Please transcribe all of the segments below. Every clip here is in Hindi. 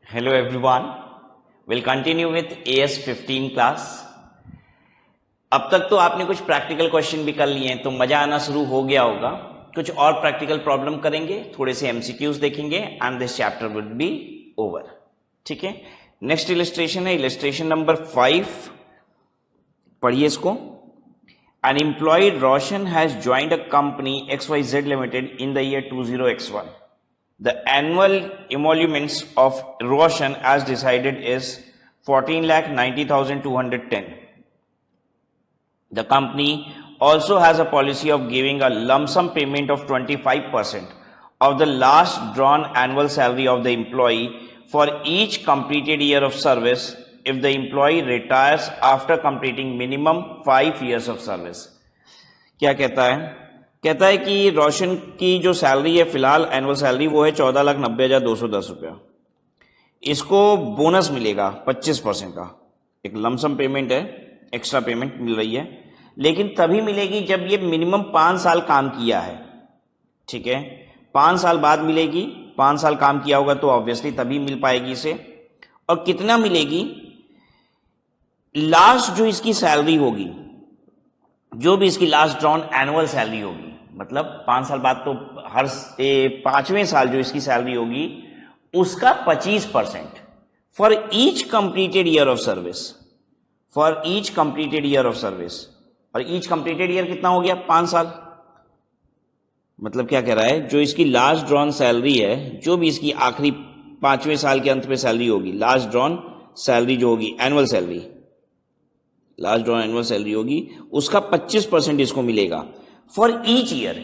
Hello everyone. We'll continue with AS15 class. अब तक तो आपने कुछ प्रैक्टिकल क्वेश्चन भी कर लिए हैं तो मजा आना शुरू हो गया होगा. कुछ और प्रैक्टिकल प्रॉब्लम करेंगे, थोड़े से एमसीक्यूज देखेंगे and this chapter will be over. ठीक है. नेक्स्ट इलस्ट्रेशन है इलस्ट्रेशन नंबर 5. पढ़िए इसको. An employee Roshan has joined a company XYZ Limited in the year 20X1. The annual emoluments of Roshan as decided is 14,90,210. The company also has a policy of giving a lump sum payment of 25% of the last drawn annual salary of the employee for each completed year of service if the employee retires after completing minimum 5 years of service. क्या कहता है? कहता है कि रोशन की जो सैलरी है फिलहाल एनुअल सैलरी वो है 14,90,210 रुपया. इसको बोनस मिलेगा 25% का. एक लमसम पेमेंट है, एक्स्ट्रा पेमेंट मिल रही है, लेकिन तभी मिलेगी जब ये मिनिमम 5 साल काम किया है. ठीक है. 5 साल बाद मिलेगी. 5 साल काम किया होगा तो ऑब्वियसली तभी मिल पाएगी इसे. और कितना मिलेगी? लास्ट जो इसकी सैलरी होगी, जो भी इसकी लास्ट ड्रॉन एनुअल सैलरी होगी, मतलब 5 साल बाद तो हर 5वें साल जो इसकी सैलरी होगी उसका 25% for each completed year of service. For each completed year of service. और ईच कंप्लीटेड ईयर कितना हो गया? 5 साल. मतलब क्या कह रहा है? जो इसकी लास्ट ड्रॉन सैलरी है, जो भी इसकी आखिरी 5वें साल के अंत में सैलरी होगी, लास्ट ड्रॉन सैलरी जो होगी annual salary, last drawn annual salary होगी, उसका 25% इसको मिलेगा for each year.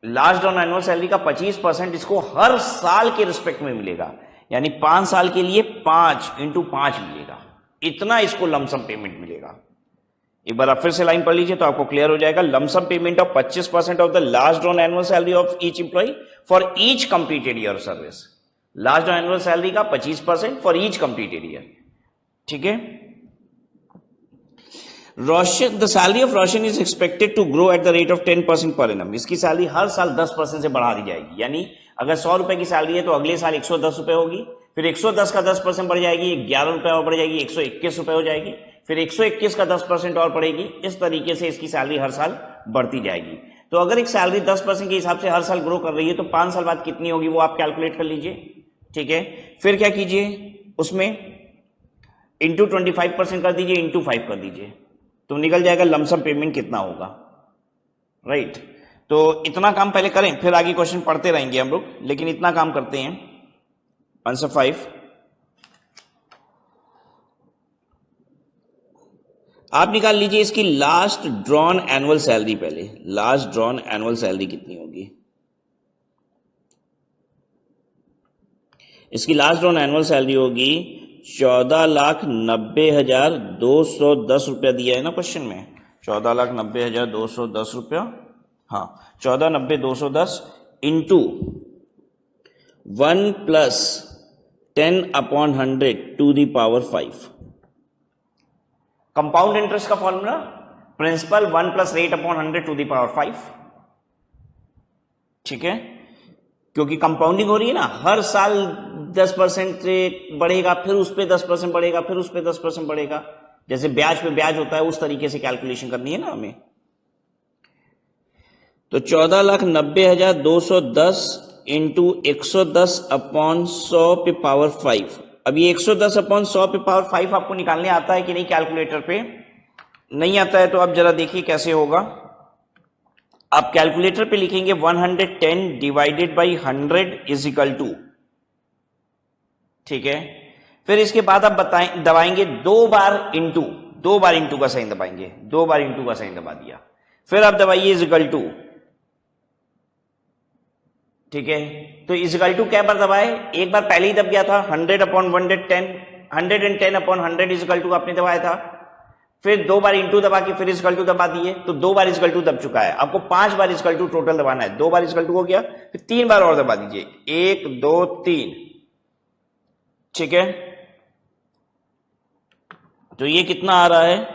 Last drawn annual salary का 25% इसको हर साल के रिस्पेक्ट में मिलेगा. यानी 5 साल के लिए 5 × 5 मिलेगा. इतना इसको लमसम पेमेंट मिलेगा. एक बार आप फिर से लाइन पढ़ लीजिए तो आपको क्लियर हो जाएगा. Lump sum payment of 25% of the last drawn annual salary of each employ for each completed year service. Last drawn annual salary का 25% फॉर ईच कंप्लीटेड ईयर. ठीक है. Roshan, the salary of Roshan is expected to grow at the rate of 10% per annum. इसकी सैलरी हर साल 10% से बढ़ा दी जाएगी. यानी अगर 100 रुपए की सैलरी है तो अगले साल 110 रुपए होगी, फिर 110 का 10% बढ़ जाएगी, 11 रुपए और बढ़ जाएगी, 121 रुपए हो जाएगी, फिर 121 का 10% और बढ़ेगी. इस तरीके से इसकी सैलरी हर साल बढ़ती जाएगी. तो अगर एक सैलरी 10% के हिसाब से हर साल ग्रो कर रही है तो 5 साल बाद कितनी होगी वो आप कैलकुलेट कर लीजिए. ठीक है. फिर क्या कीजिए, उसमें इंटू 25% कर दीजिए, इंटू 5 कर दीजिए, तो निकल जाएगा लमसम पेमेंट कितना होगा. राइट. तो इतना काम पहले करें, फिर आगे क्वेश्चन पढ़ते रहेंगे हम लोग, लेकिन इतना काम करते हैं. आंसर 5. आप निकाल लीजिए इसकी लास्ट ड्रॉन एनुअल सैलरी. पहले लास्ट ड्रॉन एनुअल सैलरी कितनी होगी? इसकी लास्ट ड्रॉन एनुअल सैलरी होगी 14,90,210 रुपया. दिया है ना क्वेश्चन में, 14,90,210 रुपया. हाँ, 14,90,210 into 1 + 10/100 to the power 5. Compound interest का formula, principal 1 + rate/100 to the power 5. ठीक है. क्योंकि कंपाउंडिंग हो रही है ना, हर साल 10% से बढ़ेगा, फिर उस पर 10% बढ़ेगा, फिर उस पर 10% बढ़ेगा. जैसे ब्याज पे ब्याज होता है उस तरीके से कैलकुलेशन करनी है ना हमें. तो 14,90,210 इंटू 110/100 पे पावर 5. अब ये 110/100 पे पावर 5 आपको निकालने आता है कि नहीं? कैलकुलेटर पे नहीं आता है तो आप जरा देखिए कैसे होगा. आप कैलकुलेटर पे लिखेंगे 110 divided by 100 is equal to. ठीक है. फिर इसके बाद आप दबाएंगे 2 बार इंटू का साइन दबाएंगे, 2 बार इंटू का साइन दबा दिया. फिर आप दबाइए इज इक्वल टू. ठीक है. तो इज इक्वल टू क्या बार दबाए? एक बार पहले ही दब गया था, 100/110, 110/100 इज इक्वल टू आपने दबाया था. फिर 2 बार इंटू दबा के फिर इज इक्वल टू दबा दिए, तो 2 बार इज इक्वल टू दब चुका है. आपको 5 बार इज इक्वल टू टोटल दबाना है. 2 बार इज इक्वल टू हो गया, फिर 3 बार और दबा दीजिए, 1 2 3. ठीक है. तो ये कितना आ रहा है?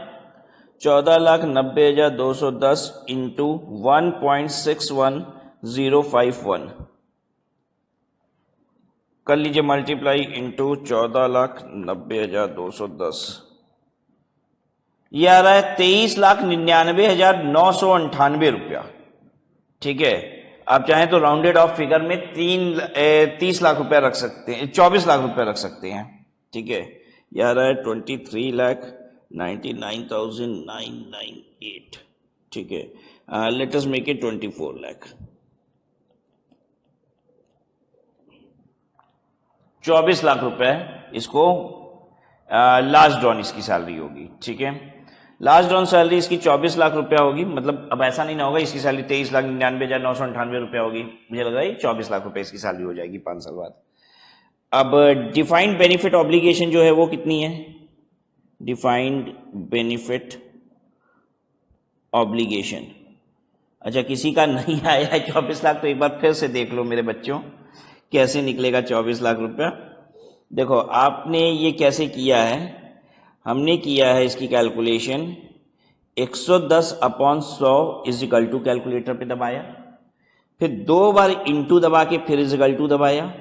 14,90,210 इंटू 1.61051. कर लीजिए मल्टीप्लाई इंटू 14,90,210, ये आ रहा है 23,99,998 रुपया। ठीक है, आप चाहें तो राउंडेड ऑफ फिगर में 30 लाख रुपया रख सकते हैं, 24 लाख रुपया रख सकते हैं। ठीक है, ये आ रहा है 23,99,998। ठीक है, let us make it 24 lakh. 24 lakh रुपए इसको लास्ट ड्रॉन इसकी सैलरी होगी। ठीक है, लास्ट ड्रॉन सैलरी इसकी 24 लाख रुपया होगी। मतलब अब ऐसा नहीं ना होगा इसकी सैलरी 23,99,998 रुपया होगी, मुझे लग रहा है 24 लाख रुपए इसकी सैलरी हो जाएगी 5 साल बाद। अब डिफाइंड बेनिफिट ऑब्लिगेशन जो है वो कितनी है? डिफाइंड बेनिफिट ऑब्लिगेशन, अच्छा किसी का नहीं आया है 24 लाख, तो एक बार फिर से देख लो मेरे बच्चों कैसे निकलेगा 24 लाख रुपया। देखो आपने ये कैसे किया है, हमने किया है इसकी calculation 110/100 is equal to, calculator पे दबाया, फिर 2 बार इंटू दबा के फिर इज इक्वल टू दबाया,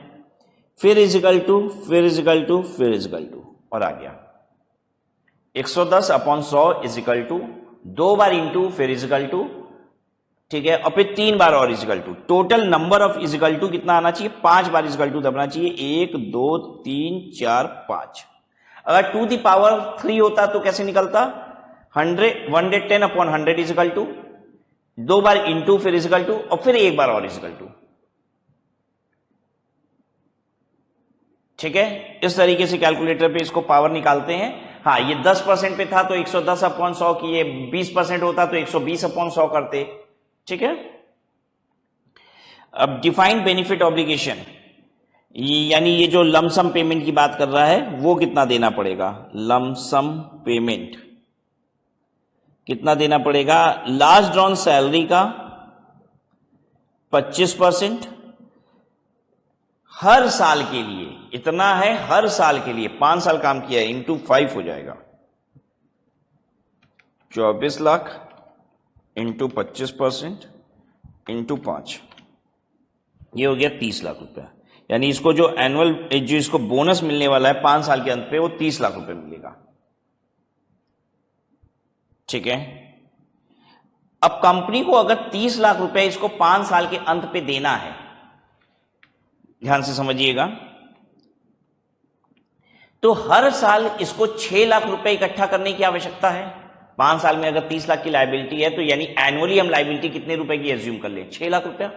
फिर इज इक्वल टू, फिर इज इक्वल टू, फिर इज इक्वल टू, और आ गया 110/100 इज इक्वल टू 2 बार इंटू फिर इज इक्वल टू, ठीक है, और फिर 3 बार और is equal to. Total number of is equal to कितना आना चाहिए? 5 बार इजिकल टू दबना चाहिए, 1 2 3 4 5। अगर 2 दी पावर 3 होता तो कैसे निकलता? 110/100 इजिकल टू, 2 बार इंटू फिर इजिकल टू, और फिर 1 बार और इजिकल टू। ठीक है, इस तरीके से कैलकुलेटर पे इसको पावर निकालते हैं। हाँ, ये 10% पे था तो 110/100 की, ये 20% होता तो 120/100 करते। ठीक है, अब डिफाइंड बेनिफिट ऑब्लिगेशन, यानी ये जो लमसम पेमेंट की बात कर रहा है वो कितना देना पड़ेगा? लमसम पेमेंट कितना देना पड़ेगा? लास्ट ड्रॉन सैलरी का 25% हर साल के लिए, इतना है हर साल के लिए, 5 साल काम किया है, इंटू 5 हो जाएगा 24 लाख इंटू 25% इंटू 5, ये हो गया 30 लाख रुपया। यानी इसको जो एनुअल, जो इसको बोनस मिलने वाला है 5 साल के अंत पे, वो 30 लाख रुपए मिलेगा। ठीक है, अब कंपनी को अगर 30 लाख रुपए इसको 5 साल के अंत पे देना है, ध्यान से समझिएगा, तो हर साल इसको 6 लाख रुपए इकट्ठा करने की आवश्यकता है। 5 साल में अगर 30 लाख की लायबिलिटी है तो यानी एनुअली हम लायबिलिटी कितने रुपए की एज्यूम कर लें? 6 लाख रुपया।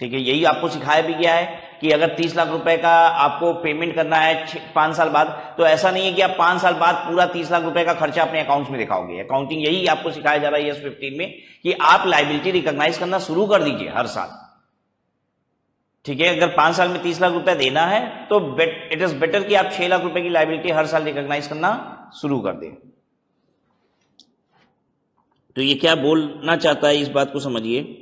ठीक है, यही आपको सिखाया भी गया है कि अगर 30 लाख रुपए का आपको पेमेंट करना है 5 साल बाद, तो ऐसा नहीं है कि आप 5 साल बाद पूरा 30 लाख रुपए का खर्चा अपने अकाउंट्स में दिखाओगे। अकाउंटिंग यही आपको सिखाया जा रहा है S15 में कि आप लायबिलिटी रिकॉग्नाइज करना शुरू कर दीजिए हर साल। ठीक है, अगर 5 साल में 30 लाख रुपया देना है तो इट इज बेटर कि आप 6 लाख रुपए की लायबिलिटी हर साल रिकॉग्नाइज करना शुरू कर दें। तो ये क्या बोलना चाहता है, इस बात को समझिए।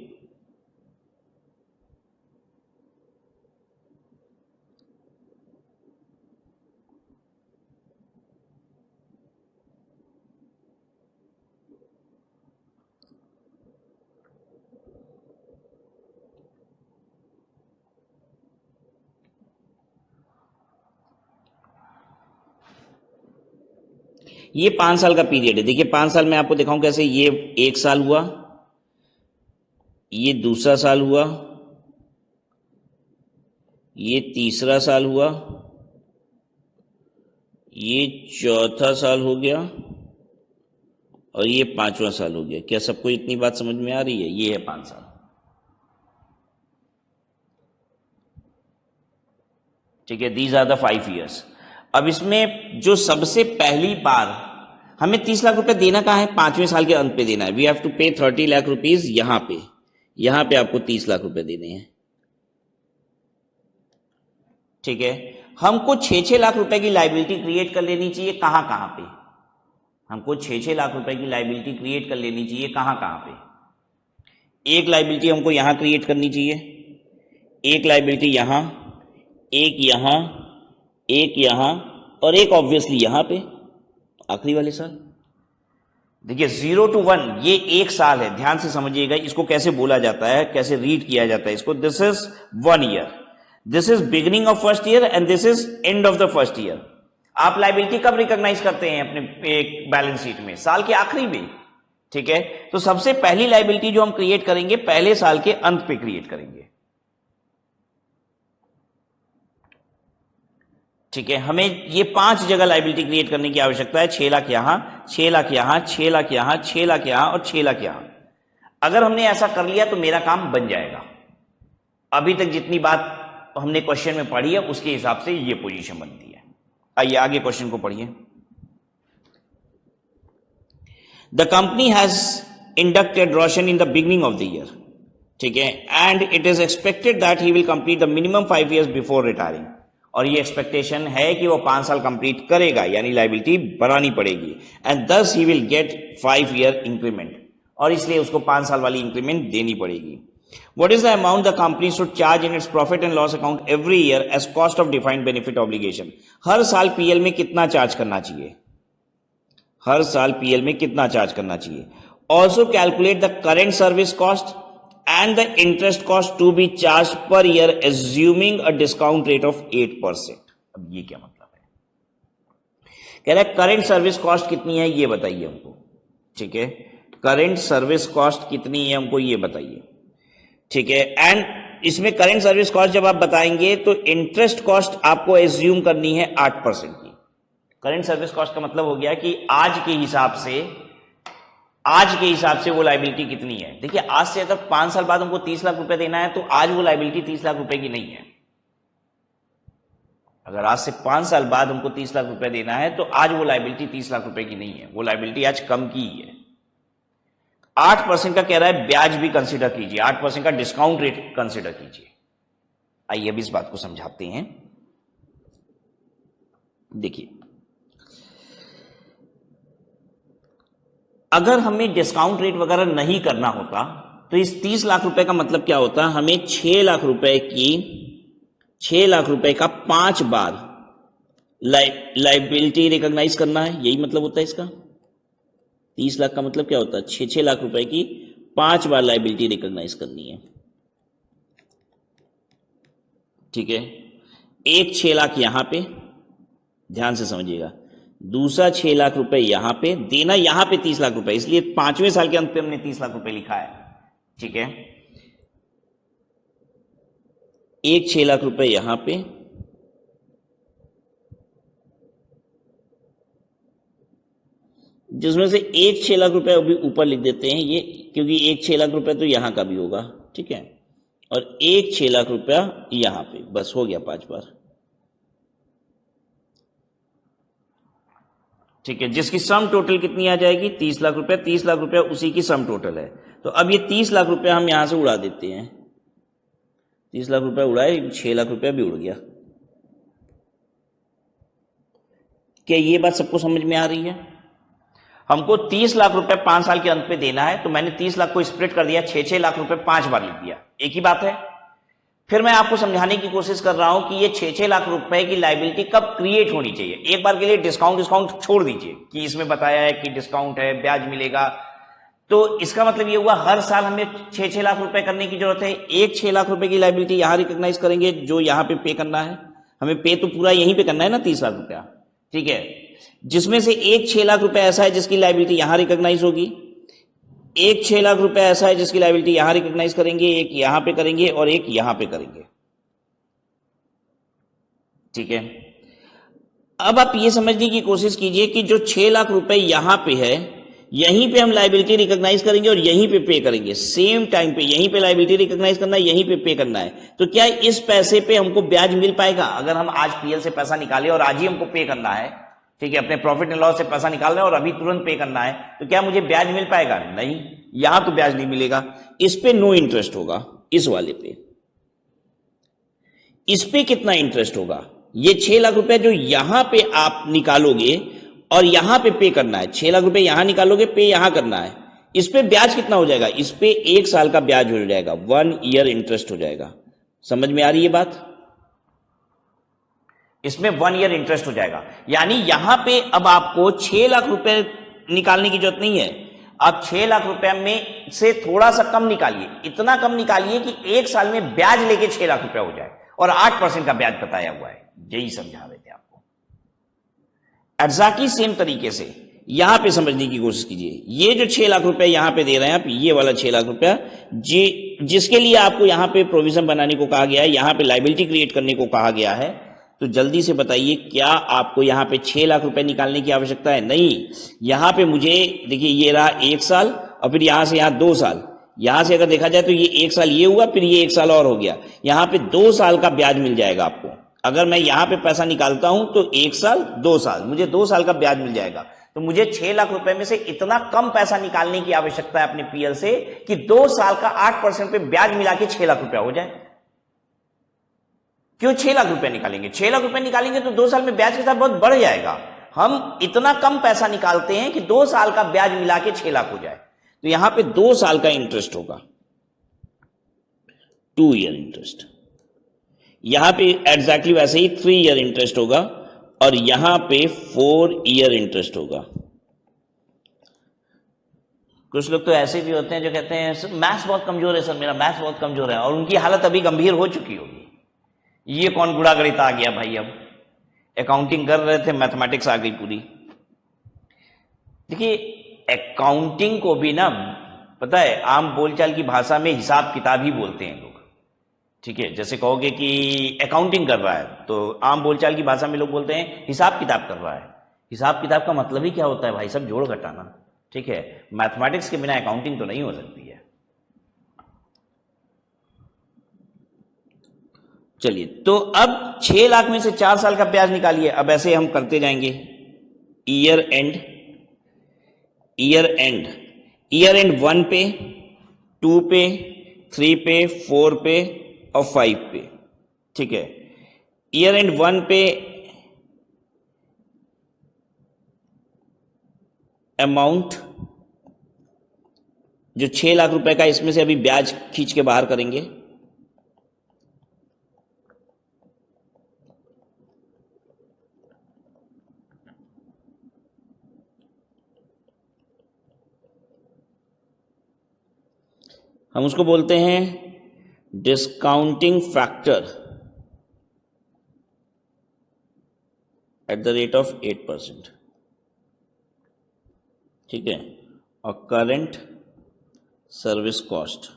ये 5 साल का पीरियड है। देखिए 5 साल में आपको दिखाऊं कैसे। ये 1 साल हुआ, ये दूसरा साल हुआ, ये तीसरा साल हुआ, ये चौथा साल हो गया, और ये 5वां साल हो गया। क्या सबको इतनी बात समझ में आ रही है? ये है 5 साल। ठीक है, दीज आर द 5 ईयर्स। अब इसमें जो सबसे पहली बार हमें 30 लाख रुपए देना कहाँ है? 5वें साल के अंत पे देना है। वी हैव टू पे 30 लाख रुपीज यहां पे आपको 30 लाख रुपए देने हैं। ठीक है, हमको 6-6 लाख रुपए की लायबिलिटी क्रिएट कर लेनी चाहिए। कहां पे? हमको 6-6 लाख रुपए की लायबिलिटी क्रिएट कर लेनी चाहिए। कहां पे? एक लायबिलिटी हमको यहां क्रिएट करनी चाहिए, एक लायबिलिटी यहां, एक यहां, एक यहां, और एक ऑब्वियसली यहां पे आखिरी वाले साल। देखिए 0 to 1 ये 1 साल है। ध्यान से समझिएगा इसको कैसे बोला जाता है, कैसे रीड किया जाता है इसको। This is 1 year. This is beginning of first year and this is end of the first year. आप लायबिलिटी कब रिकॉग्नाइज करते हैं अपने एक बैलेंस शीट में? साल के आखिरी में, ठीक है। तो सबसे पहली लायबिलिटी जो हम क्रिएट करेंगे पहले साल के अंत पे क्रिएट करेंगे, ठीक है। हमें ये 5 जगह लायबिलिटी क्रिएट करने की आवश्यकता है। 6 लाख यहां, 6 लाख यहां, 6 लाख यहां, 6 लाख यहां और 6 लाख यहां। अगर हमने ऐसा कर लिया तो मेरा काम बन जाएगा। अभी तक जितनी बात हमने क्वेश्चन में पढ़ी है उसके हिसाब से ये पोजीशन बनती है। आइए आगे क्वेश्चन को पढ़िए। The company has inducted Roshan in the beginning of the year, ठीक है, and it is expected that he will complete the minimum 5 years before retiring. और ये एक्सपेक्टेशन है कि वो 5 साल कंप्लीट करेगा, यानी लायबिलिटी बढ़ानी पड़ेगी। एंड दस he will get 5 year increment, और इसलिए उसको 5 साल वाली इंक्रीमेंट देनी पड़ेगी। What is the amount the company should charge in its profit and loss account every year as cost of defined benefit obligation? हर साल पीएल में कितना चार्ज करना चाहिए? हर साल पीएल में कितना चार्ज करना चाहिए? Also calculate the current service cost and the interest cost to be charged per year assuming a discount rate of 8%. अब ये क्या मतलब है? कह रहा है करंट सर्विस कॉस्ट कितनी है ये बताइए हमको, ठीक है। करंट सर्विस कॉस्ट कितनी है हमको ये बताइए, ठीक है। एंड इसमें करंट सर्विस कॉस्ट जब आप बताएंगे तो इंटरेस्ट कॉस्ट आपको एज्यूम करनी है 8% की। करंट सर्विस कॉस्ट का मतलब हो गया कि आज के हिसाब से वो लायबिलिटी कितनी है। देखिए आज से अगर 5 साल बाद हमको 30 लाख रुपए देना है तो आज वो लायबिलिटी 30 लाख रुपए की नहीं है। अगर आज से 5 साल बाद हमको 30 लाख रुपए देना है तो आज वो लायबिलिटी 30 लाख रुपए की नहीं है, वो लायबिलिटी आज कम की ही है। 8% का कह रहा है ब्याज भी कंसीडर कीजिए, 8% का डिस्काउंट रेट कंसीडर कीजिए। आइए अब इस बात को समझाते हैं। देखिए अगर हमें डिस्काउंट रेट वगैरह नहीं करना होता तो इस 30 लाख रुपए का मतलब क्या होता? हमें 6 लाख रुपए का 5 बार लायबिलिटी रिकॉग्नाइज करना है, यही मतलब होता है इसका। 30 लाख का मतलब क्या होता है? 6 लाख रुपए की 5 बार लायबिलिटी रिकॉग्नाइज करनी है, ठीक है। एक 6 लाख यहां पे, ध्यान से समझिएगा, दूसरा 6 लाख रुपए यहां पे देना, यहां पे 30 लाख रुपए, इसलिए 5वें साल के अंत पे हमने 30 लाख रुपए लिखा है, ठीक है। एक 6 लाख रुपए यहां पे, जिसमें से एक 6 लाख रुपए अभी ऊपर लिख देते हैं ये, क्योंकि एक 6 लाख रुपए तो यहां का भी होगा, ठीक है, और एक 6 लाख रुपया यहां पे, बस हो गया 5 बार, ठीक है। जिसकी सम टोटल कितनी आ जाएगी? 30 लाख रुपया। 30 लाख रुपया उसी की सम टोटल है। तो अब ये 30 लाख रुपया हम यहां से उड़ा देते हैं। 30 लाख रुपया उड़ाए, 6 लाख रुपया भी उड़ गया। क्या ये बात सबको समझ में आ रही है? हमको 30 लाख रुपए 5 साल के अंत पे देना है, तो मैंने 30 लाख को स्प्लिट कर दिया, 6 लाख रुपए 5 बार लिख दिया, एक ही बात है। फिर मैं आपको समझाने की कोशिश कर रहा हूं कि ये 6 लाख रुपए की लायबिलिटी कब क्रिएट होनी चाहिए। एक बार के लिए डिस्काउंट छोड़ दीजिए कि इसमें बताया है कि डिस्काउंट है, ब्याज मिलेगा, तो इसका मतलब ये हुआ हर साल हमें 6 लाख रुपए करने की जरूरत है। एक 6 लाख रुपए की लायबिलिटी यहां रिकॉग्नाइज करेंगे जो यहां पे करना है, हमें पे तो पूरा यहीं पे करना है ना, 30 लाख रुपया, ठीक है। जिसमें से एक 6 लाख रुपए ऐसा है जिसकी लायबिलिटी यहां रिकॉग्नाइज होगी, एक 6 लाख रुपए ऐसा है जिसकी लायबिलिटी यहां रिकॉग्नाइज करेंगे, एक यहां पे करेंगे और एक यहां पे करेंगे, ठीक है। अब आप ये समझने की कोशिश कीजिए कि जो 6 लाख रुपए यहां पे है, यहीं पे हम लायबिलिटी रिकॉग्नाइज करेंगे और यहीं पे करेंगे, सेम टाइम पे यहीं पे लायबिलिटी रिकॉग्नाइज करना है, यहीं पे करना है। तो क्या इस पैसे पे हमको ब्याज मिल पाएगा? अगर हम आज पीएल से पैसा निकाले और आज ही हमको पे करना है, ठीक है, अपने प्रॉफिट एंड लॉस से पैसा निकालना है और अभी तुरंत पे करना है, तो क्या मुझे ब्याज मिल पाएगा? नहीं, यहां तो ब्याज नहीं मिलेगा। इस पे नो इंटरेस्ट होगा, इस वाले पे। इस पे कितना इंटरेस्ट होगा? ये 6 लाख रुपए जो यहां पे आप निकालोगे और यहां पे करना है, 6 लाख रुपए यहां निकालोगे, पे यहां करना है, इस पे ब्याज कितना हो जाएगा? इस पे 1 साल का ब्याज हो जाएगा, 1 ईयर इंटरेस्ट हो जाएगा। समझ में आ रही है बात? इसमें 1 ईयर इंटरेस्ट हो जाएगा, यानी यहां पे अब आपको 6 लाख रुपए निकालने की जरूरत नहीं है। आप 6 लाख रुपए में से थोड़ा सा कम निकालिए, इतना कम निकालिए कि 1 साल में ब्याज लेके 6 लाख रुपया हो जाए, और 8% का ब्याज बताया हुआ है, यही समझा रहे थे आपको। एग्जैक्टली सेम तरीके से यहां पे समझने की कोशिश कीजिए। ये जो 6 लाख रुपए यहां पे दे रहे हैं आप, ये वाला 6 लाख रुपया जिसके लिए आपको यहां पे प्रोविजन बनाने को कहा गया है, यहां पे लायबिलिटी क्रिएट करने को कहा गया है, तो जल्दी से बताइए क्या आपको यहां पे 6 लाख रुपए निकालने की आवश्यकता है? नहीं, यहां पे मुझे देखिए ये रहा 1 साल और फिर यहां से यहां 2 साल, यहां से अगर देखा जाए तो ये 1 साल ये हुआ, फिर ये 1 साल और हो गया, यहां पे 2 साल का ब्याज मिल जाएगा आपको। अगर मैं यहां पे पैसा निकालता हूं तो 1 साल 2 साल, मुझे 2 साल का ब्याज मिल जाएगा। तो मुझे 6 लाख रुपए में से इतना कम पैसा निकालने की आवश्यकता है अपने पीएल से कि 2 साल का 8% पे ब्याज मिला के 6 लाख रुपया हो जाए। क्यों 6 लाख रुपए निकालेंगे? 6 लाख रुपए निकालेंगे तो 2 साल में ब्याज के साथ बहुत बढ़ जाएगा। हम इतना कम पैसा निकालते हैं कि 2 साल का ब्याज मिला के 6 लाख हो जाए। तो यहां पे 2 साल का इंटरेस्ट होगा, 2 ईयर इंटरेस्ट। यहां पे एग्जैक्टली वैसे ही 3 ईयर इंटरेस्ट होगा और यहां पे 4 ईयर इंटरेस्ट होगा। कुछ लोग तो ऐसे भी होते हैं जो कहते हैं सर मैथ्स बहुत कमजोर है, सर मेरा मैथ्स बहुत कमजोर है, और उनकी हालत अभी गंभीर हो चुकी होगी। ये कौन गुड़ा गणित आ गया भाई? अब अकाउंटिंग कर रहे थे, मैथमेटिक्स आ गई पूरी। देखिए अकाउंटिंग को भी ना, पता है, आम बोलचाल की भाषा में हिसाब किताब ही बोलते हैं लोग, ठीक है। जैसे कहोगे कि अकाउंटिंग कर रहा है तो आम बोलचाल की भाषा में लोग बोलते हैं हिसाब किताब कर रहा है। हिसाब किताब का मतलब ही क्या होता है भाई? सब जोड़ घटाना, ठीक है। मैथमेटिक्स के बिना अकाउंटिंग तो नहीं हो सकती है। चलिए, तो अब 6 लाख में से 4 साल का ब्याज निकालिए। अब ऐसे हम करते जाएंगे, year and, year and, year and 1 पे, 2 पे, 3 पे, 4 पे और 5 पे, ठीक है। ईयर एंड 1 पे अमाउंट जो 6 लाख रुपए का, इसमें से अभी ब्याज खींच के बाहर करेंगे। हम उसको बोलते हैं discounting factor at the rate of 8%, ठीक है। और current service cost,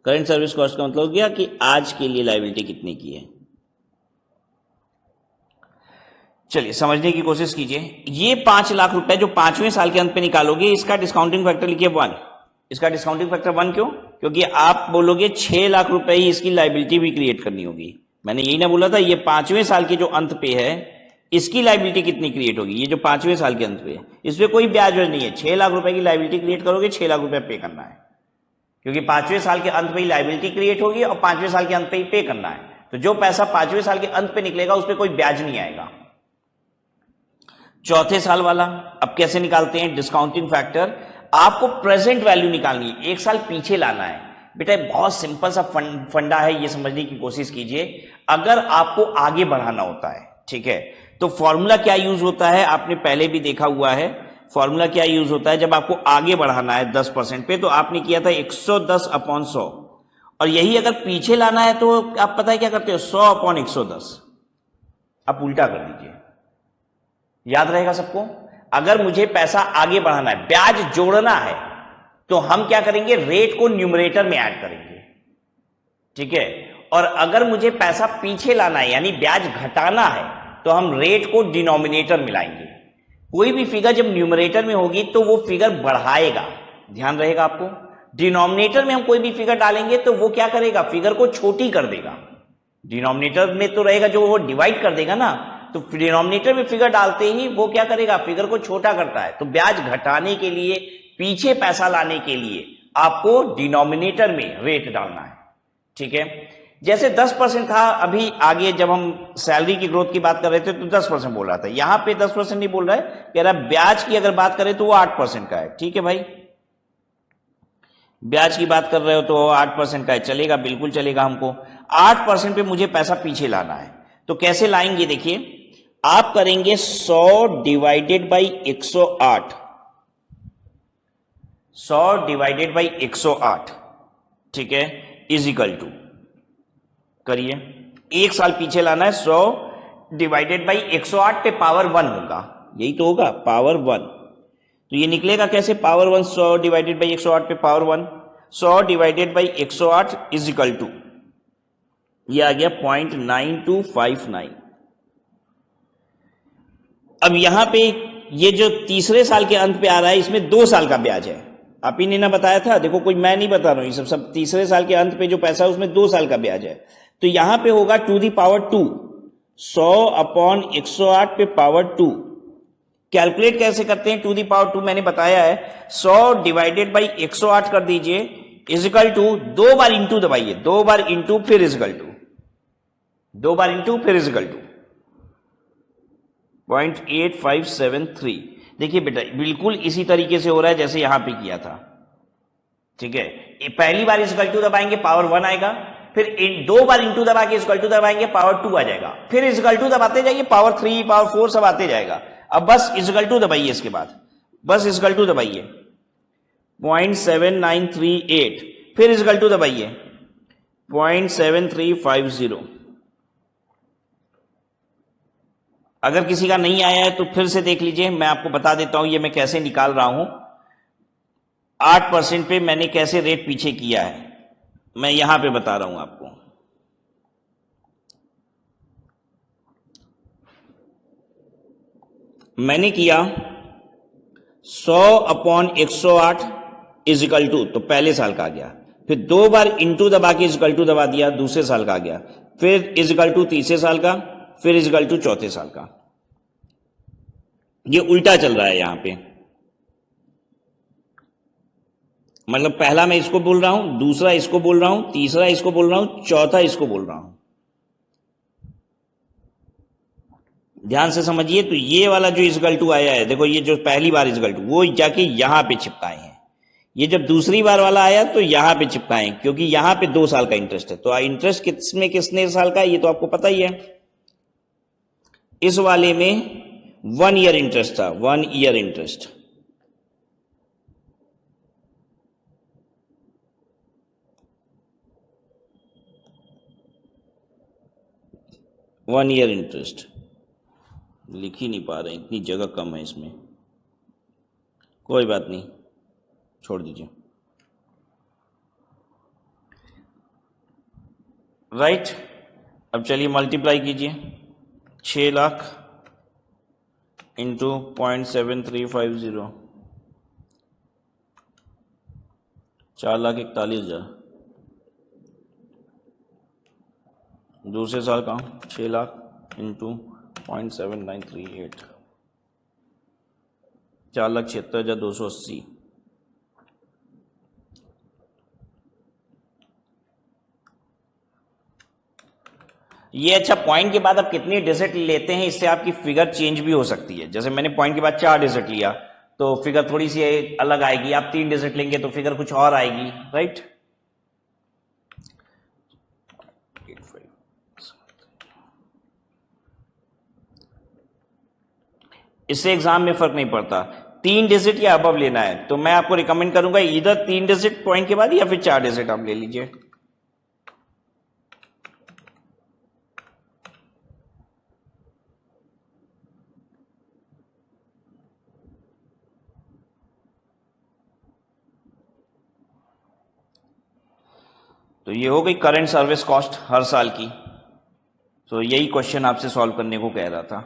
current service cost का मतलब हो गया कि आज के लिए लायबिलिटी कितने की है। चलिए समझने की कोशिश कीजिए। ये 5 लाख रुपए जो 5वें साल के अंत पे निकालोगे, इसका डिस्काउंटिंग फैक्टर लिखिए 1। इसका डिस्काउंटिंग फैक्टर 1 क्यों? क्योंकि आप बोलोगे 6 लाख रुपए ही इसकी लायबिलिटी भी क्रिएट करनी होगी। मैंने यही ना बोला था, ये 5वें साल के जो अंत पे है इसकी लायबिलिटी कितनी क्रिएट होगी? ये जो 5वें साल के अंत पे है, इसमें कोई ब्याज नहीं है। 6 लाख रुपए की लायबिलिटी क्रिएट करोगे, 6 लाख रुपए पे करना है, क्योंकि 5वें साल के अंत पे ही लायबिलिटी क्रिएट होगी और 5वें साल के अंत पे ही पे करना है। तो जो पैसा 5वें साल के अंत पे निकलेगा उस पर कोई ब्याज नहीं आएगा। चौथे साल वाला अब कैसे निकालते हैं डिस्काउंटिंग फैक्टर? आपको प्रेजेंट वैल्यू निकालनी है, 1 साल पीछे लाना है। बेटा बहुत सिंपल सा फंडा है, ये समझने की कोशिश कीजिए। अगर आपको आगे बढ़ाना होता है, ठीक है, तो फॉर्मूला क्या यूज होता है? आपने पहले भी देखा हुआ है। फॉर्मूला क्या यूज होता है? जब आपको आगे बढ़ाना है 10% पे, तो आपने किया था 110/100, और यही अगर पीछे लाना है तो आप पता है क्या करते हो? 100/110। आप उल्टा कर दीजिए, याद रहेगा सबको। अगर मुझे पैसा आगे बढ़ाना है, ब्याज जोड़ना है, तो हम क्या करेंगे? रेट को न्यूमरेटर में ऐड करेंगे, ठीक है। और अगर मुझे पैसा पीछे लाना है यानी ब्याज घटाना है, तो हम रेट को डिनोमिनेटर मिलाएंगे। कोई भी फिगर जब न्यूमरेटर में होगी तो वो फिगर बढ़ाएगा, ध्यान रहेगा आपको। डिनोमिनेटर में हम कोई भी फिगर डालेंगे तो वो क्या करेगा? फिगर को छोटी कर देगा। डिनोमिनेटर में तो रहेगा जो वो डिवाइड कर देगा ना, तो डिनोमिनेटर में फिगर डालते ही वो क्या करेगा? फिगर को छोटा करता है। तो ब्याज घटाने के लिए, पीछे पैसा लाने के लिए आपको डिनोमिनेटर में रेट डालना है, ठीक है। जैसे 10% था, अभी आगे जब हम सैलरी की ग्रोथ की बात कर रहे थे तो 10% बोल रहा था। यहां पे 10% नहीं बोल रहा है, कह रहा है ब्याज की अगर बात करें तो वो 8% का है, ठीक है भाई। ब्याज की बात कर रहे हो तो 8% का है, चलेगा, बिल्कुल चलेगा। हमको 8% पे मुझे पैसा पीछे लाना है, तो कैसे लाएंगे? देखिए, आप करेंगे 100 डिवाइडेड बाई 108, 100 डिवाइडेड बाई 108, ठीक है, इज इक्वल टू, करिए एक साल पीछे लाना है, 100 डिवाइडेड बाई 108 पे पावर 1 होगा, यही तो होगा पावर 1। तो ये निकलेगा कैसे पावर 1, 100 डिवाइडेड बाई 108 पे power 1, 100 divided by 108 is equal to, ये आ गया 0.9259। अब यहां पे ये जो तीसरे साल के अंत पे आ रहा है, इसमें 2 साल का ब्याज है, आप ही ने ना बताया था, देखो कोई मैं नहीं बता रहा हूं, ये सब तीसरे साल के अंत पे जो पैसा है उसमें 2 साल का ब्याज है। तो यहां पे होगा टू दी पावर 2, 100 अपॉन 108 पे पावर 2। कैलकुलेट कैसे करते हैं टू दी पावर 2, मैंने बताया है, 100 डिवाइडेड बाई 108 कर दीजिए, इजिकल टू 2 बार इंटू दबाइए, 2 बार इंटू फिर इजिकल टू, 2 बार इंटू फिर इजिकल टू 0.8573। देखिए बेटा बिल्कुल इसी तरीके से हो रहा है जैसे यहां पे किया था, ठीक है। पहली बार इजिकल टू दबाएंगे पावर 1 आएगा, फिर 2 बार इंटू दबा के इजिकल टू दबाएंगे पावर 2 आ जाएगा, फिर इजिकल टू दबाते जाइए पावर 3 पावर 4 सब आते जाएगा। अब बस इजिकल टू दबाइए, इसके बाद बस इजिकल टू दबाइए 0.7938, फिर इजिकल टू दबाइए 0.7350। अगर किसी का नहीं आया है तो फिर से देख लीजिए, मैं आपको बता देता हूं ये मैं कैसे निकाल रहा हूं। 8% पे मैंने कैसे रेट पीछे किया है, मैं यहां पे बता रहा हूं आपको। मैंने किया 100 अपॉन 108 इजिकल टू, तो पहले साल का आ गया, फिर 2 बार इंटू दबा के इजिकल टू दबा दिया, दूसरे साल का आ गया, फिर इजिकल टू तीसरे साल का, फिर इजिकल टू चौथे साल का। ये उल्टा चल रहा है यहां पे, मतलब पहला मैं इसको बोल रहा हूं, दूसरा इसको बोल रहा हूं, तीसरा इसको बोल रहा हूं, चौथा इसको बोल रहा हूं। ध्यान से समझिए, तो ये वाला जो इजिकल टू आया है, देखो ये जो पहली बार इजिकल टू वो जाके यहां पे चिपकाए हैं, ये जब दूसरी बार वाला आया तो यहां पे चिपकाए, क्योंकि यहां पे 2 साल का इंटरेस्ट है। तो इंटरेस्ट किसमें कितने साल का है ये तो आपको पता ही है। इस वाले में 1 ईयर इंटरेस्ट था, 1 year interest, one year interest लिख ही नहीं पा रहे, इतनी जगह कम है इसमें, कोई बात नहीं छोड़ दीजिए। राइट, अब चलिए मल्टीप्लाई कीजिए, 6 लाख इंटू 0.7350, 4,41,000। दूसरे साल का 6 लाख इंटू 0.7938, 4,76,280। ये अच्छा, पॉइंट के बाद आप कितनी डिजिट लेते हैं इससे आपकी फिगर चेंज भी हो सकती है। जैसे मैंने पॉइंट के बाद 4 डिजिट लिया तो फिगर थोड़ी सी अलग आएगी, आप 3 डिजिट लेंगे तो फिगर कुछ और आएगी, राइट। इससे एग्जाम में फर्क नहीं पड़ता, 3 डिजिट या अबव लेना है तो मैं आपको रिकमेंड करूंगा इधर 3 डिजिट पॉइंट के बाद या फिर 4 डिजिट आप ले लीजिए। तो ये हो गई करंट सर्विस कॉस्ट हर साल की। तो यही क्वेश्चन आपसे सॉल्व करने को कह रहा था।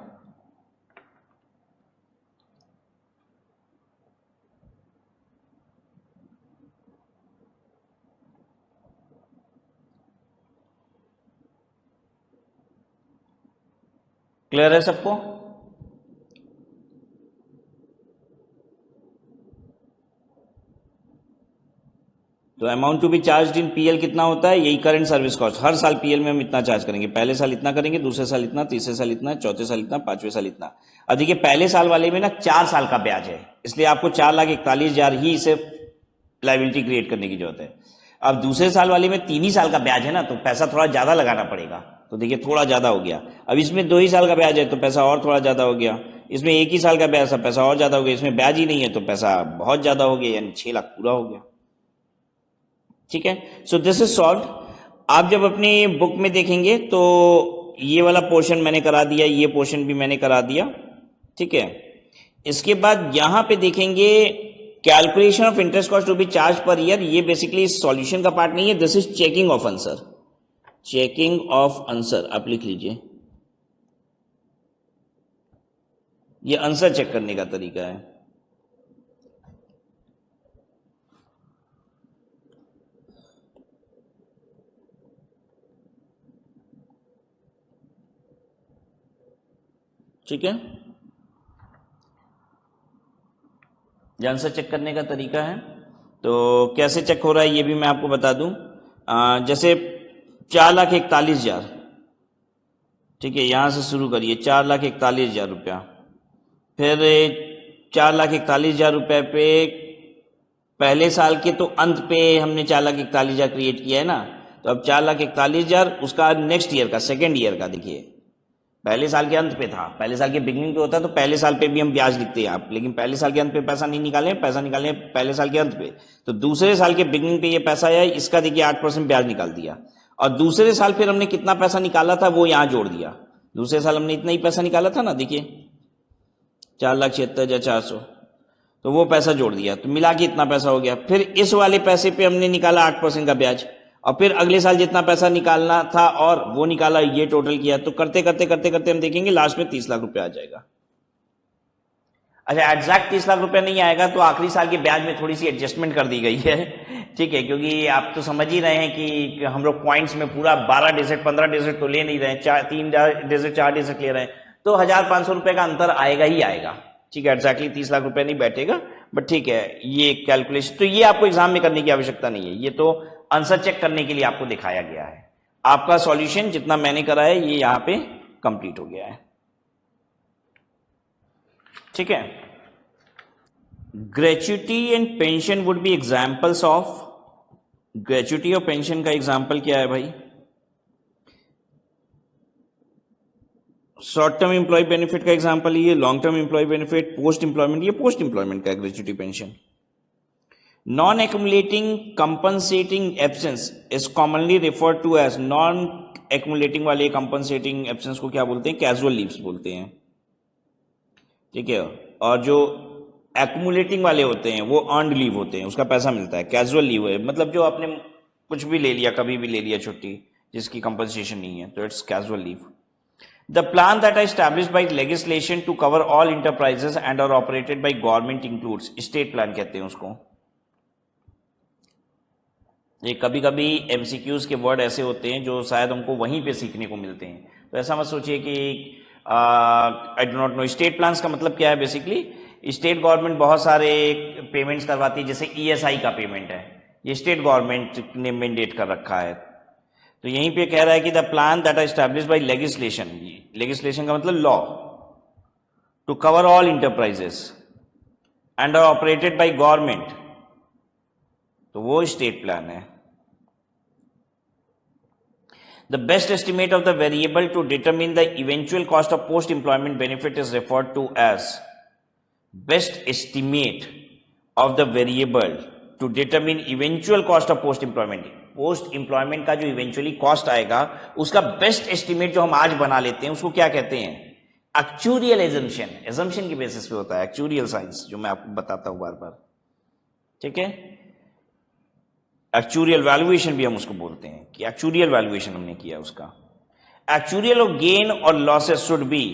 क्लियर है सबको? तो amount to be charge in PL कितना होता है, यही करंट सर्विस कॉस्ट। हर साल पीएल में हम इतना चार्ज करेंगे, पहले साल इतना करेंगे, दूसरे साल इतना, तीसरे साल इतना, चौथे साल इतना, पांचवें साल इतना। अब देखिए पहले साल वाले में ना 4 साल का ब्याज है, इसलिए आपको 4,41,000 ही इसे लाइबिलिटी क्रिएट करने की जरूरत है। अब दूसरे साल वाले में 3 ही साल का ब्याज है ना, तो पैसा थोड़ा ज्यादा लगाना पड़ेगा। तो देखिए थोड़ा ज्यादा हो गया। अब इसमें 2 ही साल का ब्याज है तो पैसा और थोड़ा ज्यादा हो गया। इसमें 1 ही साल का ब्याज है, पैसा और ज्यादा हो गया। इसमें ब्याज ही नहीं है तो पैसा बहुत ज्यादा हो गया, यानी 6 लाख पूरा हो गया। ठीक है, सो दिस इज सॉल्व्ड। आप जब अपनी बुक में देखेंगे तो ये वाला पोर्शन मैंने करा दिया, ये पोर्शन भी मैंने करा दिया, ठीक है। इसके बाद यहां पे देखेंगे calculation of interest cost to be charge per year, ये बेसिकली सॉल्यूशन का पार्ट नहीं है, this is checking of answer, checking of answer आप लिख लीजिए, ये आंसर चेक करने का तरीका है। ठीक है, ये आंसर चेक करने का तरीका है। तो कैसे चेक हो रहा है ये भी मैं आपको बता दूं। जैसे 4,41,000, ठीक है, यहां से शुरू करिए 4,41,000 रुपया, फिर 4,41,000 रुपये पे पहले साल के तो अंत पे हमने 4,41,000 क्रिएट किया है ना, तो अब 4,41,000 उसका नेक्स्ट ईयर का, सेकेंड ईयर का देखिए, पहले साल के अंत पे था, पहले साल के बिगनिंग पे होता है तो पहले साल पे भी हम ब्याज लिखते हैं आप, लेकिन पहले साल के अंत पे पैसा नहीं निकाले, पैसा निकाले पहले साल के अंत पे, तो दूसरे साल के बिगनिंग पे ये पैसा आया, इसका देखिए 8% ब्याज निकाल दिया, और दूसरे साल फिर हमने कितना पैसा निकाला था वो यहां जोड़ दिया, दूसरे साल हमने इतना ही पैसा निकाला था ना, देखिए 4,76,400, तो वो पैसा जोड़ दिया, तो मिला के इतना पैसा हो गया। फिर इस वाले पैसे पे हमने निकाला 8% का ब्याज, और फिर अगले साल जितना पैसा निकालना था और वो निकाला, ये टोटल किया, तो करते करते करते करते हम देखेंगे लास्ट में 30 लाख रुपया आ जाएगा। अच्छा, एग्जैक्ट 30 लाख रुपया नहीं आएगा, तो आखिरी साल के ब्याज में थोड़ी सी एडजस्टमेंट कर दी गई है, ठीक है, क्योंकि आप तो समझ ही रहे हैं कि हम लोग पॉइंट्स में पूरा 12 डिजिट 15 डिजिट तो ले नहीं रहे हैं, 3 डिजिट 4 डिजिट ले रहे हैं, तो 1,500 रुपए का अंतर आएगा ही आएगा, ठीक है, एग्जैक्टली 30 लाख रुपया नहीं बैठेगा, बट ठीक है, ये कैलकुलेशन तो ये आपको एग्जाम में करने की आवश्यकता नहीं है, ये तो आंसर चेक करने के लिए आपको दिखाया गया है। आपका सॉल्यूशन जितना मैंने करा है ये यहां पे कंप्लीट हो गया है, ठीक है। Gratuity and pension would be examples of, gratuity और पेंशन का एग्जांपल क्या है भाई? शॉर्ट टर्म एम्प्लॉय बेनिफिट का एग्जांपल ये, long term employee benefit, post employment, ये पोस्ट एम्प्लॉयमेंट का gratuity pension. Non accumulating compensating absence is commonly referred to as, non accumulating वाले कंपनसेटिंग एब्सेंस को क्या बोलते हैं? कैजुअल लीव्स बोलते हैं, ठीक है, और जो एक्यूमुलेटिंग वाले होते हैं वो अर्नड लीव होते हैं, उसका पैसा मिलता है। कैजुअल लीव है मतलब जो आपने कुछ भी ले लिया, कभी भी ले लिया छुट्टी, जिसकी कंपनसेशन नहीं है, तो it's casual leave. The plan that are established by legislation to cover all enterprises and are operated by government includes, state plan कहते हैं उसको। ये कभी कभी MCQs के वर्ड ऐसे होते हैं जो शायद हमको वहीं पे सीखने को मिलते हैं, तो ऐसा मत सोचिए कि I do not know. State plans का मतलब क्या है? बेसिकली स्टेट गवर्नमेंट बहुत सारे पेमेंट्स करवाती है, जैसे ESI का पेमेंट है, ये स्टेट गवर्नमेंट ने मैंडेट कर रखा है। तो यहीं पे कह रहा है कि the plan that are established by legislation, legislation का मतलब law, to cover all enterprises and are operated by government, तो वो स्टेट प्लान है। The best estimate of the variable to determine the eventual cost of post employment benefit is referred to as, best estimate of the variable to determine eventual cost of post employment, post employment का जो इवेंचुअली कॉस्ट आएगा उसका बेस्ट एस्टिमेट जो हम आज बना लेते हैं उसको क्या कहते हैं? एक्चुरियल एजम्पशन, एजम्पशन की बेसिस पे होता है एक्चुरियल साइंस, जो मैं आपको बताता हूं बार बार, ठीक है। एक्चुरियल वैल्यूएशन भी हम उसको बोलते हैं कि एक्चुरियल वैल्यूएशन हमने किया उसका। एक्चुरियल ऑफ गेन और losses should be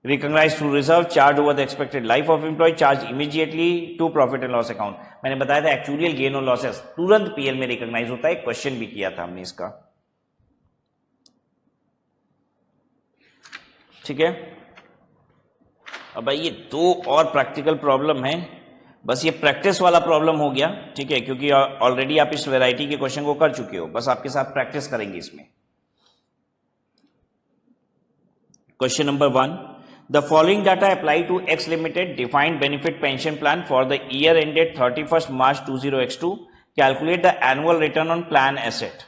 recognized through reserve, charged over the expected life of employee, charged immediately to profit and loss account। मैंने बताया था एक्चुरियल गेन और लॉसेस तुरंत पीएल में रिकॉग्नाइज होता है, क्वेश्चन भी किया था हमने इसका, ठीक है। अब भाई ये दो और प्रैक्टिकल प्रॉब्लम है, बस ये प्रैक्टिस वाला प्रॉब्लम हो गया, ठीक है, क्योंकि ऑलरेडी आप इस वैरायटी के क्वेश्चन को कर चुके हो, बस आपके साथ प्रैक्टिस करेंगे इसमें। Question number 1, the following data apply to X Limited defined benefit pension plan for the year ended 31st March 20x2, calculate the annual return on plan asset।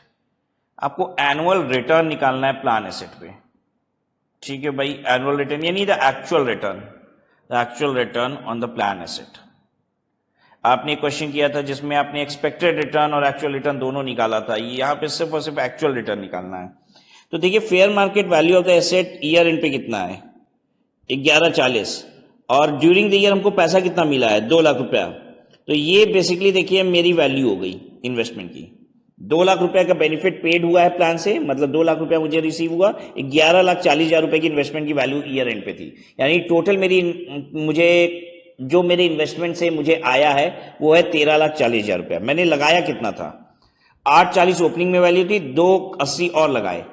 आपको एनुअल रिटर्न निकालना है प्लान एसेट पे, ठीक है भाई, एनुअल रिटर्न यानी the actual return on the plan asset. आपने क्वेश्चन किया था जिसमें आपने एक्सपेक्टेड रिटर्न और एक्चुअल रिटर्न दोनों निकाला था, यहाँ पे सिर्फ और सिर्फ एक्चुअल रिटर्न निकालना है। तो देखिए fair market value of the asset year and पे कितना है 1140, और ड्यूरिंग द ईयर हमको पैसा कितना मिला है 2 लाख रुपया। तो ये बेसिकली देखिए मेरी वैल्यू हो गई इन्वेस्टमेंट की। 2 लाख रुपया का बेनिफिट पेड हुआ है प्लान से, मतलब 2 लाख रुपया मुझे रिसीव हुआ, 11,40,000 रुपए की इन्वेस्टमेंट की वैल्यू ईयर एंड पे थी। यानी टोटल मुझे जो मेरे इन्वेस्टमेंट से मुझे आया है वो है 13,40,000 रुपया। मैंने लगाया कितना था 840 ओपनिंग में वैल्यू थी, 280 और लगाए,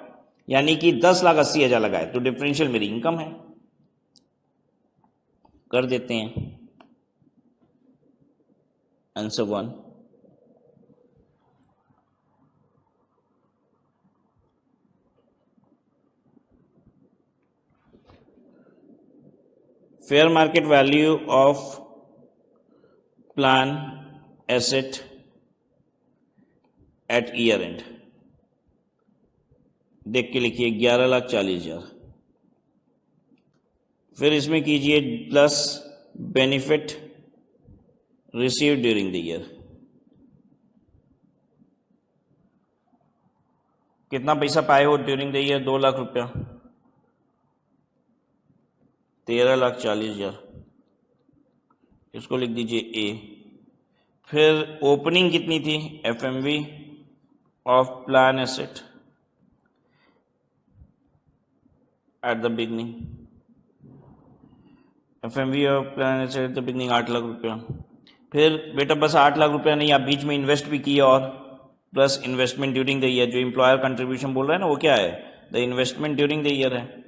यानी कि 10,80,000 लगाए, तो डिफरेंशियल मेरी इनकम है। कर देते हैं answer 1। fair market value of plan asset at year end, देख के लिखिए 11,40,000, फिर इसमें कीजिए plus benefit receive during the year. कितना पैसा पाए हो ड्यूरिंग द ईयर 2 लाख रुपया, 13,40,000, इसको लिख दीजिए ए। फिर ओपनिंग कितनी थी FMV of plan asset at the beginning, FMV of plan asset at the beginning 8 lakh रुपया। फिर बेटा बस 8 लाख रुपया नहीं, आप बीच में इन्वेस्ट भी किए, और plus investment during the year, जो एम्प्लॉयर कंट्रीब्यूशन बोल रहा है ना वो क्या है, the investment during the year है।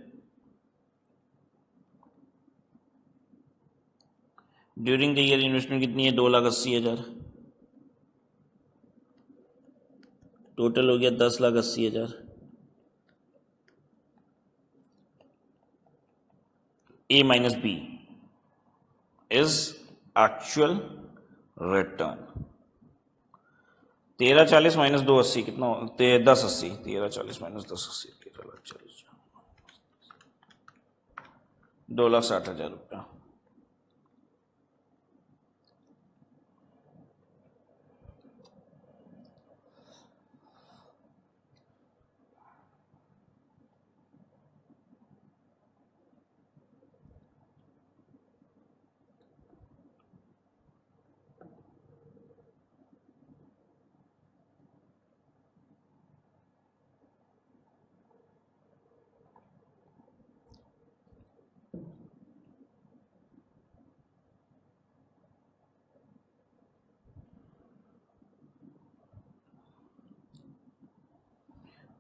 ड्यूरिंग द ईयर इन्वेस्टमेंट कितनी है 2,80,000, टोटल हो गया 10,80,000। A minus B is actual return. 13,40 minus 280 कितना 1080, 13,40 माइनस 1080 13,40, 2,60,000 रुपया।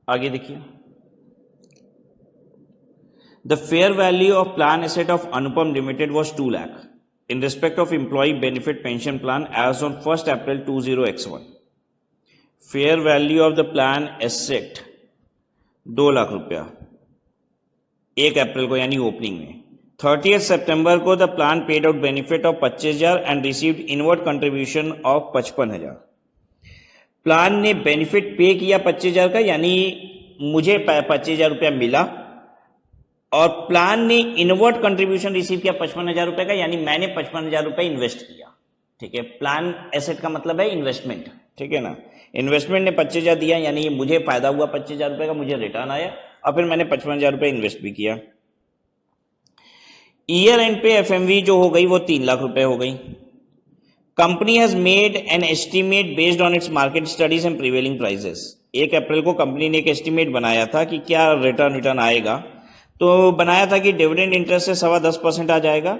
आगे देखिए, the fair value of plan asset of Anupam limited was 2 lakh in respect of employee benefit pension plan as on 1 April 20x1। Fair value of the plan asset 2 lakh रुपया 1 अप्रैल को यानी ओपनिंग में। 30 सितंबर को the plan paid out benefit of 25,000 and received inward contribution of 55,000। Plan ने बेनिफिट पे किया 25,000 का, यानी मुझे 25,000 रुपया मिला, और प्लान ने इनवर्ट कंट्रीब्यूशन रिसीव किया 55,000 रुपए का, यानी मैंने 55,000 रुपए इन्वेस्ट किया। ठीक है, प्लान एसेट का मतलब है इन्वेस्टमेंट, ठीक है ना। इन्वेस्टमेंट ने 25,000 दिया, यानी मुझे फायदा हुआ 25,000 रुपए का, मुझे रिटर्न आया, और फिर मैंने 55,000 रुपए इन्वेस्ट भी किया। ईयर एंड पे एफएमवी जो हो गई वो 3 लाख रुपए हो गई। Company has made an estimate based on its market studies and prevailing prices. 1 अप्रैल को कंपनी ने एक एस्टीमेट बनाया था कि क्या रिटर्न आएगा, तो बनाया था कि डिविडेंड इंटरेस्ट से 10.25% आ जाएगा,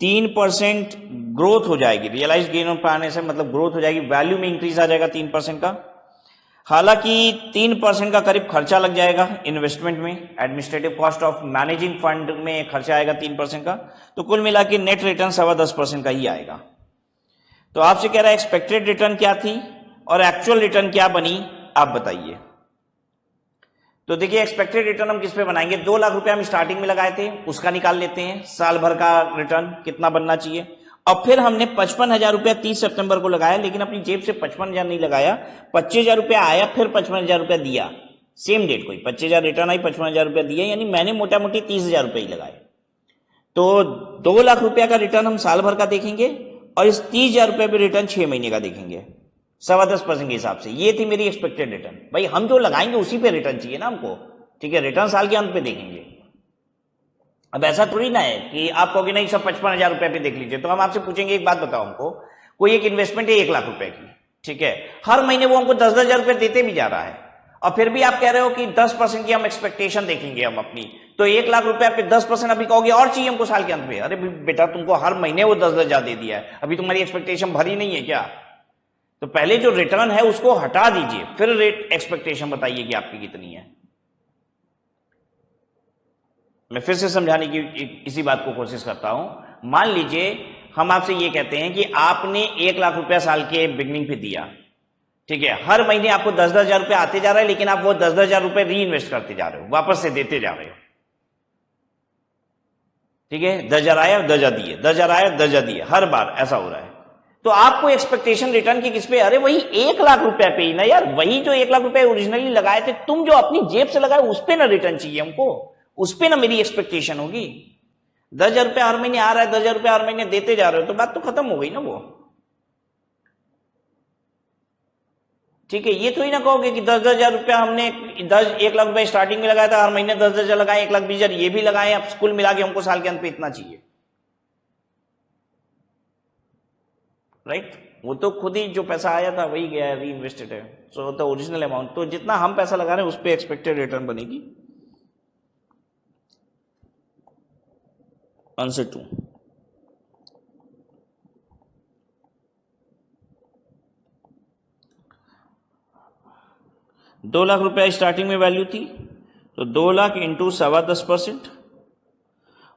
3% ग्रोथ हो जाएगी, रियलाइज गेन ऑन प्लान ऐसे मतलब ग्रोथ हो जाएगी, वैल्यू में इंक्रीज आ जाएगा 3% का। हालांकि 3% का करीब खर्चा लग जाएगा इन्वेस्टमेंट में, administrative cost of managing fund में खर्चा आएगा 3% का, तो कुल मिला के नेट रिटर्न 10.25% का ही आएगा। तो आपसे कह रहा है एक्सपेक्टेड रिटर्न क्या थी और एक्चुअल रिटर्न क्या बनी, आप बताइए। तो देखिए एक्सपेक्टेड रिटर्न हम किस पे बनाएंगे, 2 लाख रुपए हम स्टार्टिंग में लगाए थे, उसका निकाल लेते हैं, साल भर का रिटर्न कितना बनना चाहिए। और फिर हमने 55,000 रुपया 30 सितंबर को लगाया, लेकिन अपनी जेब से 55,000 नहीं लगाया, 25,000 रुपया आया, फिर 55,000 रुपया दिया सेम डेट को ही, 25,000 रिटर्न आई, 55,000 रुपया दिया, यानी मैंने मोटा मोटी 30,000 रुपये ही लगाए। तो 2 लाख रुपया का रिटर्न हम साल भर का देखेंगे, और इस 30,000 रुपए पे रिटर्न 6 महीने का देखेंगे 10.25% के हिसाब से। ये थी मेरी एक्सपेक्टेड रिटर्न। भाई हम जो लगाएंगे उसी पे रिटर्न चाहिए ना हमको, ठीक है, रिटर्न साल के अंत पे देखेंगे। अब ऐसा थोड़ी ना है कि आप कहोगे नहीं सब 55,000 रुपए पे देख लीजिए, तो हम आपसे पूछेंगे एक बात बताओ हमको, कोई एक इन्वेस्टमेंट है 1 लाख रुपए की, ठीक है, हर महीने वो हमको 10,000 रुपए देते भी जा रहा है, और फिर भी आप कह रहे हो कि 10% की हम एक्सपेक्टेशन देखेंगे हम अपनी, तो 1 लाख रुपए पे 10% अभी कहोगे और चाहिए हमको साल के अंत में। अरे बेटा तुमको हर महीने वो 10,000 दे दिया है, अभी तुम्हारी एक्सपेक्टेशन भरी नहीं है क्या? तो पहले जो रिटर्न है उसको हटा दीजिए, फिर रेट एक्सपेक्टेशन बताइए कि आपकी कितनी है। मैं फिर से समझाने की इसी बात को कोशिश करता हूं। मान लीजिए हम आपसे ये कहते हैं कि आपने 1 लाख रुपया साल के बिगनिंग पे दिया, ठीक है, हर महीने आपको 10,000 रुपये आते जा रहा है, लेकिन आप वो 10,000 रुपये री इन्वेस्ट करते जा रहे हो, वापस से देते जा रहे हो, ठीक है, 10,000 आया 10,000 दिए, 10,000 आया 10,000 दिए, हर बार ऐसा हो रहा है। तो आपको एक्सपेक्टेशन रिटर्न की किस पे? अरे वही 1 लाख रुपए पे ही ना यार, वही जो 1 लाख रुपए ओरिजिनली लगाए थे, तुम जो अपनी जेब से लगाए उस पे ना रिटर्न चाहिए हमको, उस पे ना मेरी एक्सपेक्टेशन होगी। 10,000 रुपये हर महीने आ रहा है, 10,000 रुपये हर महीने देते जा रहे हो, तो बात तो खत्म हो गई ना वो, ठीक है। ये थोड़ी ना कहोगे कि 10,000 रुपया हमने 1 लाख रुपए स्टार्टिंग में लगाया था, हर महीने 10,000 लगाए, 1,20,000 ये भी लगाए, अब कुल मिला के हमको साल के अंत पे इतना चाहिए, राइट? वो तो खुद ही जो पैसा आया था वही गया, री इन्वेस्टेड है, सो द ओरिजिनल अमाउंट, तो जितना हम पैसा लगा रहे हैं उस पर एक्सपेक्टेड रिटर्न बनेगी। आंसर 2। 2 लाख रुपया स्टार्टिंग में वैल्यू थी, तो 2 लाख इंटू 10.25%,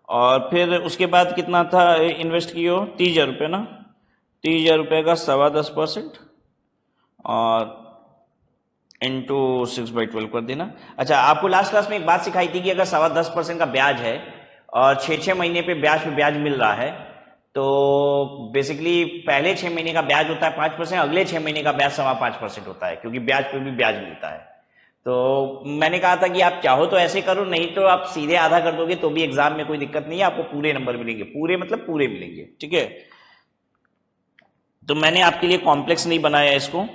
और फिर उसके बाद कितना था इन्वेस्ट किए हो? 30,000 रुपये ना, 30,000 रुपये का 10.25% और इंटू 6/12 कर देना। अच्छा, आपको लास्ट क्लास में एक बात सिखाई थी कि अगर 10.25% का ब्याज है और 6 महीने पे ब्याज मिल रहा है, तो बेसिकली पहले 6 महीने का ब्याज होता है 5%, अगले 6 महीने का ब्याज 5.25% होता है, क्योंकि ब्याज पे भी ब्याज मिलता है। तो मैंने कहा था कि आप चाहो तो ऐसे करो, नहीं तो आप सीधे आधा कर दोगे तो भी एग्जाम में कोई दिक्कत नहीं है, आपको पूरे नंबर मिलेंगे, पूरे मतलब पूरे मिलेंगे, ठीक है। तो मैंने आपके लिए कॉम्प्लेक्स नहीं बनाया इसको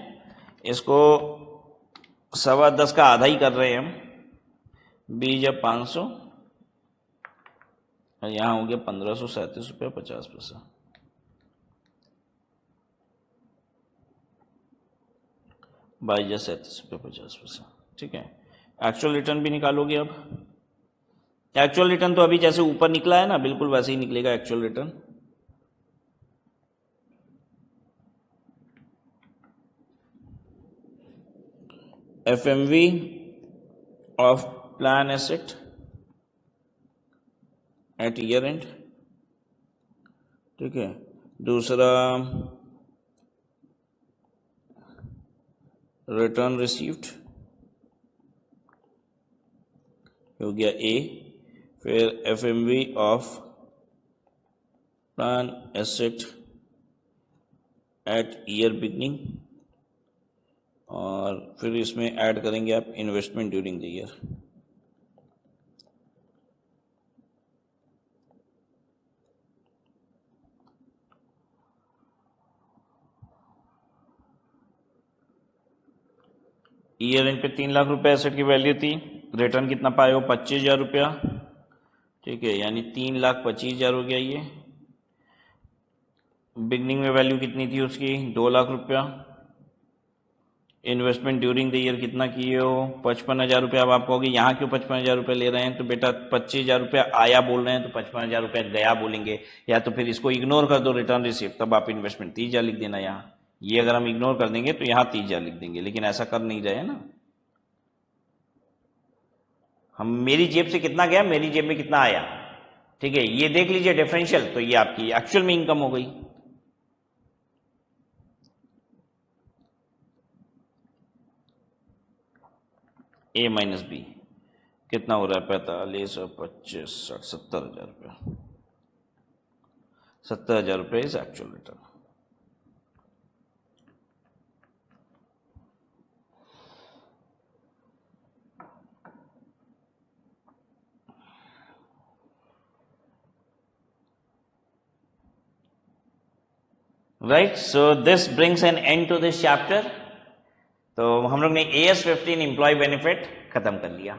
10.25 का आधा ही कर रहे हैं हम, 20,500 और यहाँ हो गया 1,537 रुपये 50 पैसा, 22,37 रुपये 50 पैसा, ठीक है। एक्चुअल रिटर्न भी निकालोगे अब। एक्चुअल रिटर्न तो अभी जैसे ऊपर निकला है ना, बिल्कुल वैसे ही निकलेगा actual return. FMV of plan asset eight year and, ठीक है। दूसरा रिटर्न रिसीव्ड हो गया ए, फिर FMV of plan asset eight year beginning, और फिर इसमें ऐड करेंगे आप investment during the year. Year and पे 3 लाख रुपए एसेट की वैल्यू थी, रिटर्न कितना पाए हो? 25,000 रुपया, ठीक है, यानी 3,25,000 हो गया ये। बिगनिंग में वैल्यू कितनी थी उसकी? 2 लाख रुपया। इन्वेस्टमेंट ड्यूरिंग द ईयर कितना किए हो? 55,000 रुपया। अब आप कहोगे यहाँ क्यों 55,000 रुपया ले रहे हैं? तो बेटा 25,000 रुपया आया बोल रहे हैं तो 55,000 रुपया गया बोलेंगे, या तो फिर इसको इग्नोर कर दो रिटर्न रिसीव, तब आप इन्वेस्टमेंट 30,000 लिख देना यहाँ। ये अगर हम इग्नोर कर देंगे तो यहाँ 30,000 लिख देंगे, लेकिन ऐसा कर नहीं रहे हैं ना हम। मेरी जेब से कितना गया, मेरी जेब में कितना आया, ठीक है, ये देख लीजिए डिफरेंशियल, तो ये आपकी एक्चुअल में इनकम हो गई। A माइनस बी कितना हो रहा है? 45 और 25 60 70,000 रुपया। 70,000 रुपये is actual return. Right, so this brings an end to this chapter. तो हम लोग ने AS 15 एम्प्लॉय बेनिफिट खत्म कर लिया।